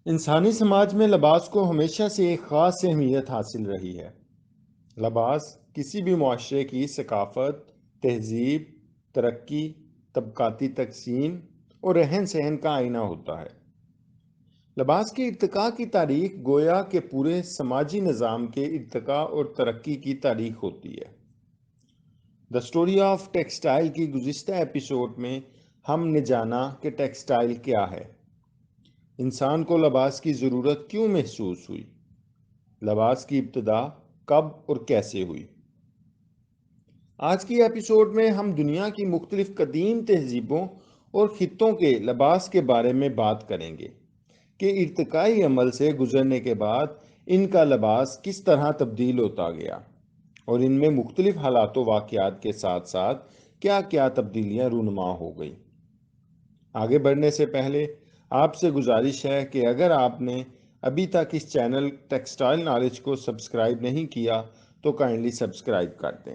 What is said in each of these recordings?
انسانی سماج میں لباس کو ہمیشہ سے ایک خاص اہمیت حاصل رہی ہے۔ لباس کسی بھی معاشرے کی ثقافت، تہذیب، ترقی، طبقاتی تقسیم اور رہن سہن کا آئینہ ہوتا ہے۔ لباس کے ارتقاء کی تاریخ گویا کہ پورے سماجی نظام کے ارتقاء اور ترقی کی تاریخ ہوتی ہے۔ دی اسٹوری آف ٹیکسٹائل کی گزشتہ ایپیسوڈ میں ہم نے جانا کہ ٹیکسٹائل کیا ہے، انسان کو لباس کی ضرورت کیوں محسوس ہوئی، لباس کی ابتدا کب اور کیسے ہوئی۔ آج کی ایپیسوڈ میں ہم دنیا کی مختلف قدیم تہذیبوں اور خطوں کے لباس کے بارے میں بات کریں گے کہ ارتقائی عمل سے گزرنے کے بعد ان کا لباس کس طرح تبدیل ہوتا گیا اور ان میں مختلف حالات و واقعات کے ساتھ ساتھ کیا کیا تبدیلیاں رونما ہو گئی۔ آگے بڑھنے سے پہلے آپ سے گزارش ہے کہ اگر آپ نے ابھی تک اس چینل ٹیکسٹائل نالج کو سبسکرائب نہیں کیا تو کائنڈلی سبسکرائب کر دیں۔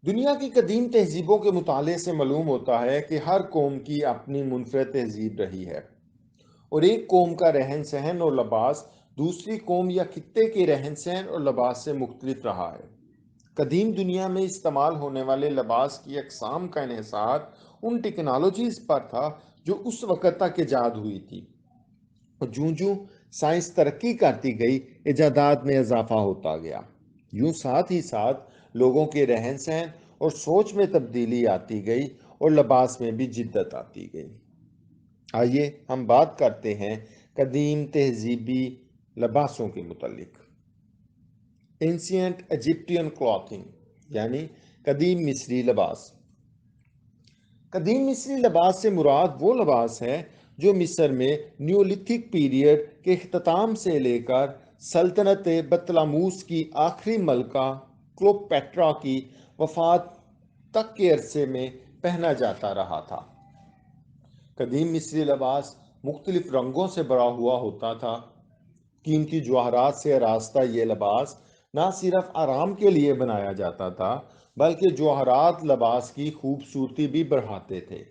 دنیا کی قدیم تہذیبوں کے مطالعے سے معلوم ہوتا ہے کہ ہر قوم کی اپنی منفرد تہذیب رہی ہے اور ایک قوم کا رہن سہن اور لباس دوسری قوم یا خطے کے رہن سہن اور لباس سے مختلف رہا ہے۔ قدیم دنیا میں استعمال ہونے والے لباس کی اقسام کا انحصار ان ٹیکنالوجیز پر تھا جو اس وقت تک ایجاد ہوئی تھی، اور جوں سائنس ترقی کرتی گئی ایجادات میں اضافہ ہوتا گیا، یوں ساتھ ہی ساتھ لوگوں کے رہن سہن اور سوچ میں تبدیلی آتی گئی اور لباس میں بھی جدت آتی گئی۔ آئیے ہم بات کرتے ہیں قدیم تہذیبی لباسوں کے متعلق۔ اینسینٹ ایجپٹین کلاتھنگ یعنی قدیم مصری لباس۔ قدیم مصری لباس سے مراد وہ لباس ہے جو مصر میں نیولیتھک پیریڈ کے اختتام سے لے کر سلطنت بطلاموس کی آخری ملکہ کلوپیٹرا کی وفات تک کے عرصے میں پہنا جاتا رہا تھا۔ قدیم مصری لباس مختلف رنگوں سے بھرا ہوا ہوتا تھا۔ قیمتی جواہرات سے آراستہ یہ لباس نہ صرف آرام کے لیے بنایا جاتا تھا بلکہ جواہرات لباس کی خوبصورتی بھی بڑھاتے تھے۔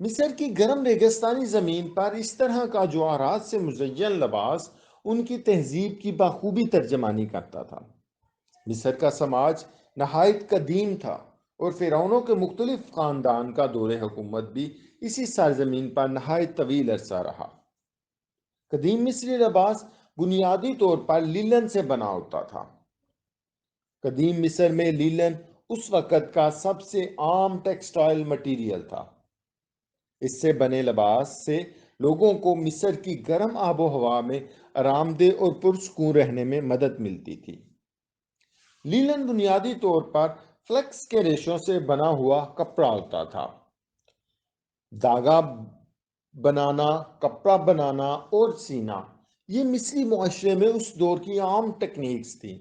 مصر کی گرم ریگستانی زمین پر اس طرح کا جواہرات سے مزین لباس ان کی تہذیب کی بخوبی ترجمانی کرتا تھا۔ مصر کا سماج نہایت قدیم تھا اور فرعونوں کے مختلف خاندان کا دور حکومت بھی اسی سرزمین پر نہایت طویل عرصہ رہا۔ قدیم مصری لباس بنیادی طور پر لیلن سے بنا ہوتا تھا۔ قدیم مصر میں لیلن اس وقت کا سب سے عام ٹیکسٹائل مٹیریل تھا۔ اس سے بنے لباس سے لوگوں کو مصر کی گرم آب و ہوا میں آرام دہ اور پرسکون رہنے میں مدد ملتی تھی۔ لیلن بنیادی طور پر فلیکس کے ریشوں سے بنا ہوا کپڑا ہوتا تھا۔ دھاگا بنانا، کپڑا بنانا اور سینا یہ مصری معاشرے میں اس دور کی عام ٹیکنیکس تھی۔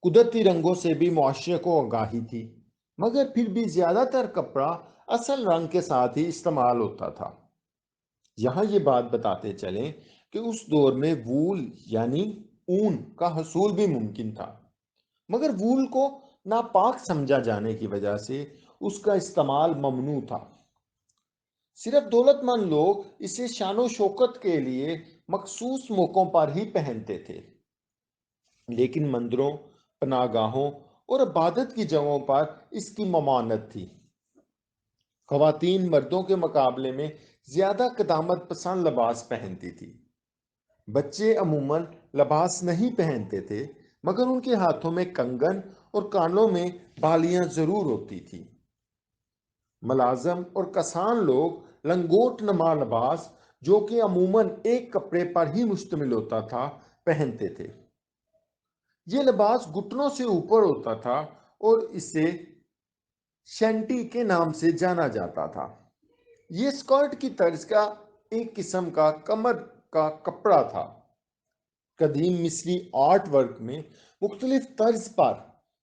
قدرتی رنگوں سے بھی معاشرے کو آگاہی تھی، مگر پھر بھی زیادہ تر کپڑا اصل رنگ کے ساتھ ہی استعمال ہوتا تھا۔ یہاں یہ بات بتاتے چلیں کہ اس دور میں وول یعنی اون کا حصول بھی ممکن تھا، مگر وول کو ناپاک سمجھا جانے کی وجہ سے اس کا استعمال ممنوع تھا۔ صرف دولت مند لوگ اسے شان و شوکت کے لیے مخصوص موقعوں پر ہی پہنتے تھے، لیکن مندروں، پناہ گاہوں اور عبادت کی جگہوں پر اس کی ممانعت تھی۔ خواتین مردوں کے مقابلے میں زیادہ قدامت پسند لباس پہنتی تھی۔ بچے عموماً لباس نہیں پہنتے تھے، مگر ان کے ہاتھوں میں کنگن اور کانوں میں بالیاں ضرور ہوتی تھی۔ ملازم اور کسان لوگ لنگوٹ نما لباس جو کہ عموماً ایک کپڑے پر ہی مشتمل ہوتا تھا، پہنتے تھے۔ یہ لباس گھٹنوں سے اوپر ہوتا تھا اور اسے شینٹی کے نام سے جانا جاتا تھا۔ یہ اسکرٹ کی طرز کا ایک قسم کا کمر کا کپڑا تھا۔ قدیم مصری آرٹ ورک میں مختلف طرز پر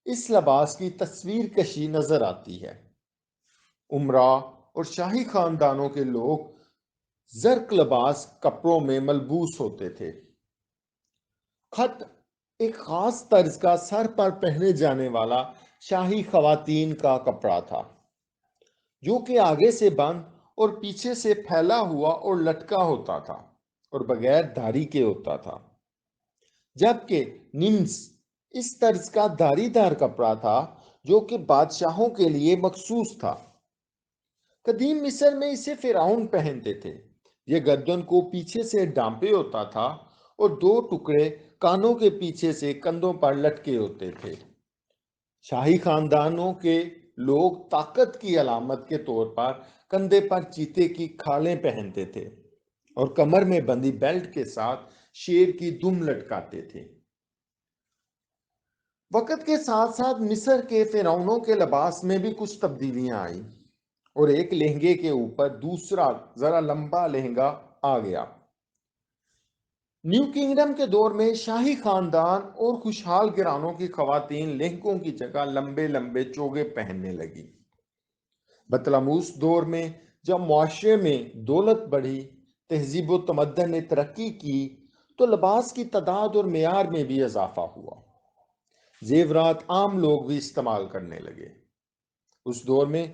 اس لباس کی تصویر کشی نظر آتی ہے۔ امراء اور شاہی خاندانوں کے لوگ زرق لباس کپڑوں میں ملبوس ہوتے تھے۔ خط ایک خاص طرز کا سر پر پہنے جانے والا شاہی خواتین کا کپڑا تھا، جو کہ آگے سے بند اور پیچھے سے پھیلا ہوا اور لٹکا ہوتا تھا اور بغیر دھاری کے ہوتا تھا، جبکہ نمس اس طرز کا دھاری دار کپڑا تھا جو کہ بادشاہوں کے لیے مخصوص تھا۔ قدیم مصر میں اسے فرعون پہنتے تھے۔ یہ گردن کو پیچھے سے ڈانپے ہوتا تھا اور دو ٹکڑے کانوں کے پیچھے سے کندھوں پر لٹکے ہوتے تھے۔ شاہی خاندانوں کے لوگ طاقت کی علامت کے طور پر کندھے پر چیتے کی کھالیں پہنتے تھے اور کمر میں بندھی بیلٹ کے ساتھ شیر کی دم لٹکاتے تھے۔ وقت کے ساتھ ساتھ مصر کے فرعونوں کے لباس میں بھی کچھ تبدیلیاں آئیں اور ایک لہنگے کے اوپر دوسرا ذرا لمبا لہنگا آ گیا۔ نیو کنگڈم کے دور میں شاہی خاندان اور خوشحال گھرانوں کی خواتین لہنگوں کی جگہ لمبے لمبے چوگے پہننے لگی۔ بطلموس دور میں جب معاشرے میں دولت بڑھی، تہذیب و تمدن نے ترقی کی، تو لباس کی تعداد اور معیار میں بھی اضافہ ہوا۔ زیورات عام لوگ بھی استعمال کرنے لگے۔ اس دور میں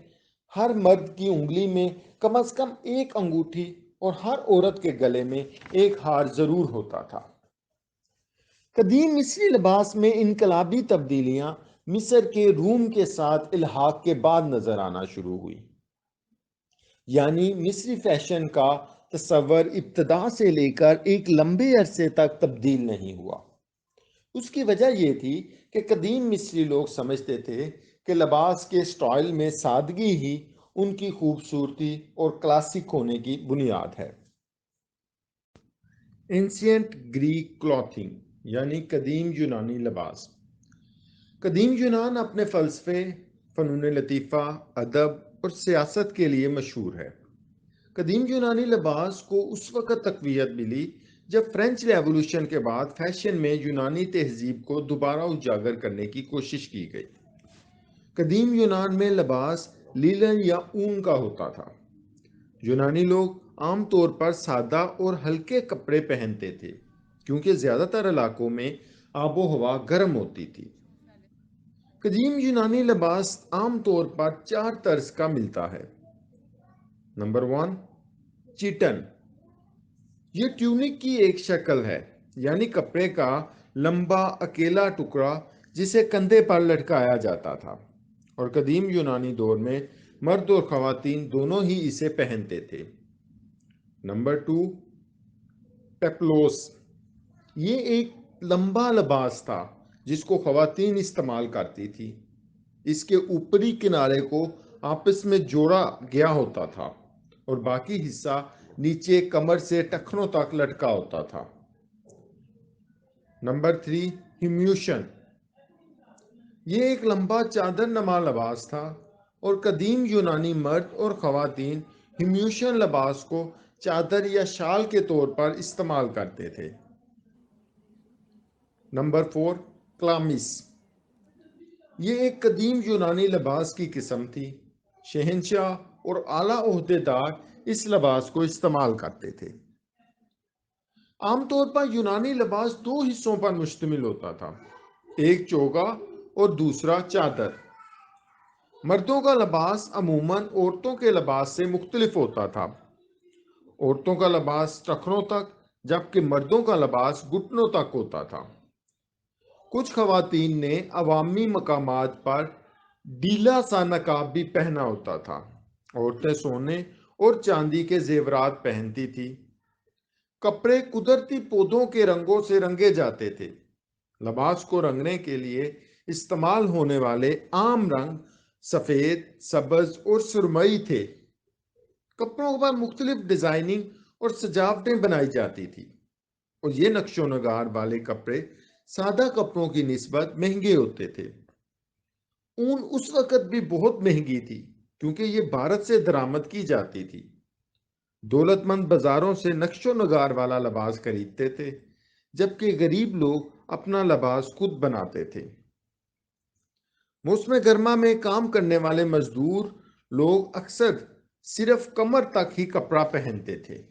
ہر مرد کی انگلی میں کم از کم ایک انگوٹھی اور ہر عورت کے گلے میں ایک ہار ضرور ہوتا تھا۔ قدیم مصری لباس میں انقلابی تبدیلیاں مصر کے روم کے ساتھ الحاق کے بعد نظر آنا شروع ہوئی۔ یعنی مصری فیشن کا تصور ابتدا سے لے کر ایک لمبے عرصے تک تبدیل نہیں ہوا۔ اس کی وجہ یہ تھی کہ قدیم مصری لوگ سمجھتے تھے کہ لباس کے سٹائل میں سادگی ہی ان کی خوبصورتی اور کلاسک ہونے کی بنیاد ہے۔ اینشینٹ گریک کلوتھنگ یعنی قدیم یونانی لباس۔ قدیم یونان اپنے فلسفے، فنون لطیفہ، ادب اور سیاست کے لیے مشہور ہے۔ قدیم یونانی لباس کو اس وقت تقویت ملی جب فرینچ ریولوشن کے بعد فیشن میں یونانی تہذیب کو دوبارہ اجاگر کرنے کی کوشش کی گئی۔ قدیم یونان میں لباس لیلن یا اون کا ہوتا تھا۔ یونانی لوگ عام طور پر سادہ اور ہلکے کپڑے پہنتے تھے کیونکہ زیادہ تر علاقوں میں آب و ہوا گرم ہوتی تھی۔ قدیم یونانی لباس عام طور پر چار طرز کا ملتا ہے۔ نمبر 1، چیٹن۔ یہ ٹیونک کی ایک شکل ہے، یعنی کپڑے کا لمبا اکیلا ٹکڑا جسے کندھے پر لٹکایا جاتا تھا، اور قدیم یونانی دور میں مرد اور خواتین دونوں ہی اسے پہنتے تھے۔ نمبر 2، پیپلوس۔ یہ ایک لمبا لباس تھا جس کو خواتین استعمال کرتی تھی۔ اس کے اوپری کنارے کو آپس میں جوڑا گیا ہوتا تھا اور باقی حصہ نیچے کمر سے ٹخنوں تک لٹکا ہوتا تھا۔ نمبر 3، ہمیوشن۔ یہ ایک لمبا چادر نما لباس تھا اور قدیم یونانی مرد اور خواتین ہمیوشن لباس کو چادر یا شال کے طور پر استعمال کرتے تھے۔ نمبر 4، کلامس۔ یہ ایک قدیم یونانی لباس کی قسم تھی۔ شہنشاہ اور اعلیٰ عہدیدار اس لباس کو استعمال کرتے تھے۔ عام طور پر یونانی لباس دو حصوں پر مشتمل ہوتا تھا، ایک چوگا اور دوسرا چادر۔ مردوں کا لباس عموماً عورتوں کے لباس سے مختلف ہوتا تھا۔ عورتوں کا لباس ٹخنوں تک جبکہ مردوں کا لباس گھٹنوں تک ہوتا تھا۔ کچھ خواتین نے عوامی مقامات پر ڈھیلا سا نقاب بھی پہنا ہوتا تھا۔ عورتیں سونے اور چاندی کے زیورات پہنتی تھی۔ کپڑے قدرتی پودوں کے رنگوں سے رنگے جاتے تھے۔ لباس کو رنگنے کے لیے استعمال ہونے والے عام رنگ سفید، سبز اور سرمئی تھے۔ کپڑوں پر مختلف ڈیزائننگ اور سجاوٹیں بنائی جاتی تھی، اور یہ نقش و نگار والے کپڑے سادہ کپڑوں کی نسبت مہنگے ہوتے تھے۔ اون اس وقت بھی بہت مہنگی تھی کیونکہ یہ بھارت سے درآمد کی جاتی تھی۔ دولت مند بازاروں سے نقش و نگار والا لباس خریدتے تھے، جبکہ غریب لوگ اپنا لباس خود بناتے تھے۔ موسم گرما میں کام کرنے والے مزدور لوگ اکثر صرف کمر تک ہی کپڑا پہنتے تھے۔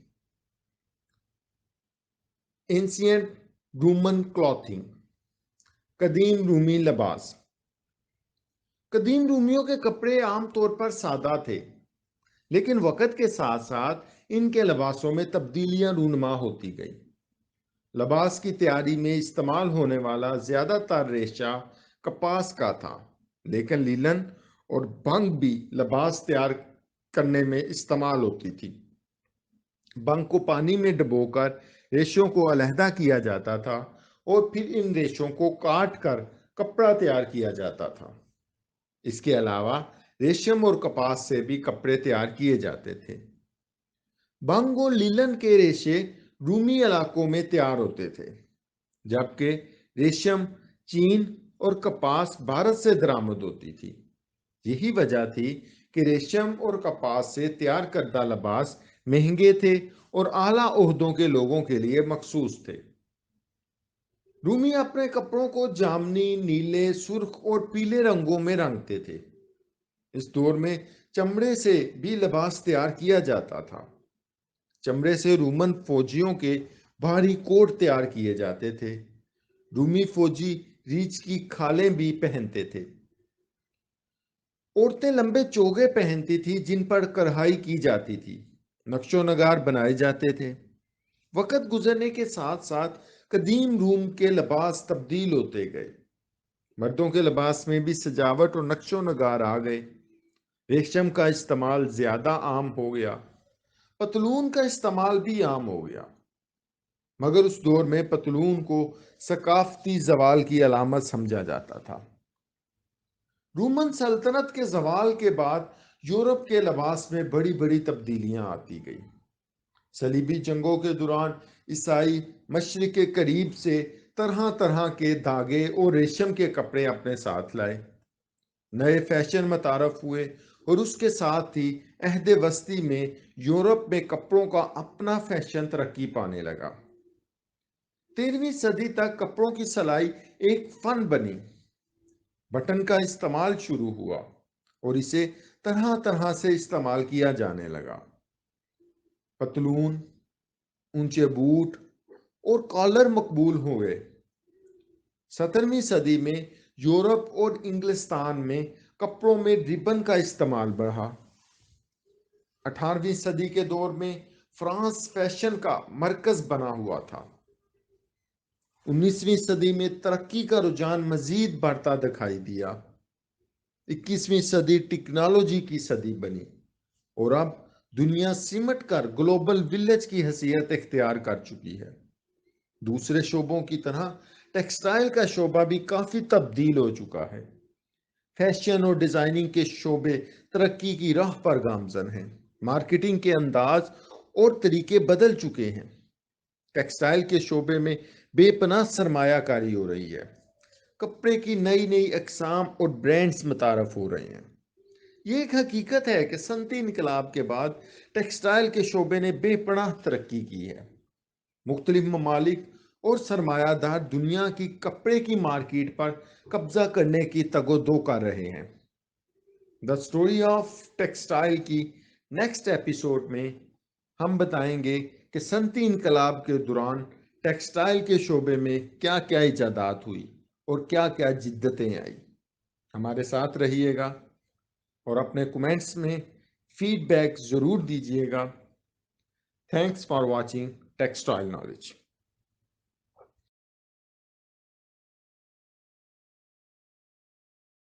اینسینٹ رومن کلوتھنگ، قدیم رومی لباس۔ قدیم رومیوں کے کپڑے عام طور پر سادہ تھے، لیکن وقت کے ساتھ ساتھ ان کے لباسوں میں تبدیلیاں رونما ہوتی گئیں۔ لباس کی تیاری میں استعمال ہونے والا زیادہ تر ریشہ کپاس کا تھا، لیکن لیلن اور بنگ بھی لباس تیار کرنے میں استعمال ہوتی تھی۔ بنگ کو پانی میں ڈبو کر ریشوں کو علیحدہ کیا جاتا تھا اور پھر ان ریشوں کو کاٹ کر کپڑا تیار کیا جاتا تھا۔ اس کے علاوہ ریشم اور کپاس سے بھی کپڑے تیار کیے جاتے تھے۔ بنگ اور لیلن کے ریشے رومی علاقوں میں تیار ہوتے تھے، جبکہ ریشم، چین اور کپاس بھارت سے درآمد ہوتی تھی۔ یہی وجہ تھی کہ ریشم اور کپاس سے تیار کردہ لباس مہنگے تھے اور اعلیٰ عہدوں کے لوگوں کے لیے مخصوص تھے۔ رومی اپنے کپڑوں کو جامنی، نیلے، سرخ اور پیلے رنگوں میں رنگتے تھے۔ اس دور میں چمڑے سے بھی لباس تیار کیا جاتا تھا۔ چمڑے سے رومن فوجیوں کے بھاری کوٹ تیار کیے جاتے تھے۔ رومی فوجی ریچھ کی کھالیں بھی پہنتے تھے۔ عورتیں لمبے چوگے پہنتی تھی جن پر کڑھائی کی جاتی تھی، نقش و نگار بنائے جاتے تھے۔ وقت گزرنے کے ساتھ ساتھ قدیم روم کے لباس تبدیل ہوتے گئے۔ مردوں کے لباس میں بھی سجاوٹ اور نقش و نگار آ گئے۔ ریشم کا استعمال زیادہ عام ہو گیا۔ پتلون کا استعمال بھی عام ہو گیا، مگر اس دور میں پتلون کو ثقافتی زوال کی علامت سمجھا جاتا تھا۔ رومن سلطنت کے زوال کے بعد یورپ کے لباس میں بڑی بڑی تبدیلیاں آتی گئیں۔ صلیبی جنگوں کے دوران عیسائی مشرق کے قریب سے طرح طرح کے دھاگے اور ریشم کے کپڑے اپنے ساتھ لائے۔ نئے فیشن متعارف ہوئے اور اس کے ساتھ ہی عہد وسطی میں یورپ میں کپڑوں کا اپنا فیشن ترقی پانے لگا۔ 13ویں صدی تک کپڑوں کی سلائی ایک فن بنی۔ بٹن کا استعمال شروع ہوا اور اسے طرح طرح سے استعمال کیا جانے لگا۔ پتلون، اونچے بوٹ اور کالر مقبول ہوئے۔ 17ویں صدی میں یورپ اور انگلستان میں کپڑوں میں ربن کا استعمال بڑھا۔ 18ویں صدی کے دور میں فرانس فیشن کا مرکز بنا ہوا تھا۔ 19ویں صدی میں ترقی کا رجحان مزید بڑھتا دکھائی دیا۔ 21ویں صدی ٹیکنالوجی کی صدی بنی اور اب دنیا سمٹ کر گلوبل ولیج کی حیثیت اختیار کر چکی ہے۔ دوسرے شعبوں کی طرح ٹیکسٹائل کا شعبہ بھی کافی تبدیل ہو چکا ہے۔ فیشن اور ڈیزائننگ کے شعبے ترقی کی راہ پر گامزن ہیں۔ مارکیٹنگ کے انداز اور طریقے بدل چکے ہیں۔ ٹیکسٹائل کے شعبے میں بے پناہ سرمایہ کاری ہو رہی ہے۔ کپڑے کی نئی نئی اقسام اور برانڈز متعارف ہو رہے ہیں۔ یہ ایک حقیقت ہے کہ صنعتی انقلاب کے بعد ٹیکسٹائل کے شعبے نے بے پناہ ترقی کی ہے۔ مختلف ممالک اور سرمایہ دار دنیا کی کپڑے کی مارکیٹ پر قبضہ کرنے کی تگ و دو کر رہے ہیں۔ دی اسٹوری آف ٹیکسٹائل کی نیکسٹ ایپیسوڈ میں ہم بتائیں گے کہ صنعتی انقلاب کے دوران ٹیکسٹائل کے شعبے میں کیا کیا ایجادات ہوئی اور کیا کیا جدتیں آئی۔ ہمارے ساتھ رہیے گا اور اپنے کمنٹس میں فیڈ بیک ضرور دیجیے گا۔ Thanks for watching textile knowledge.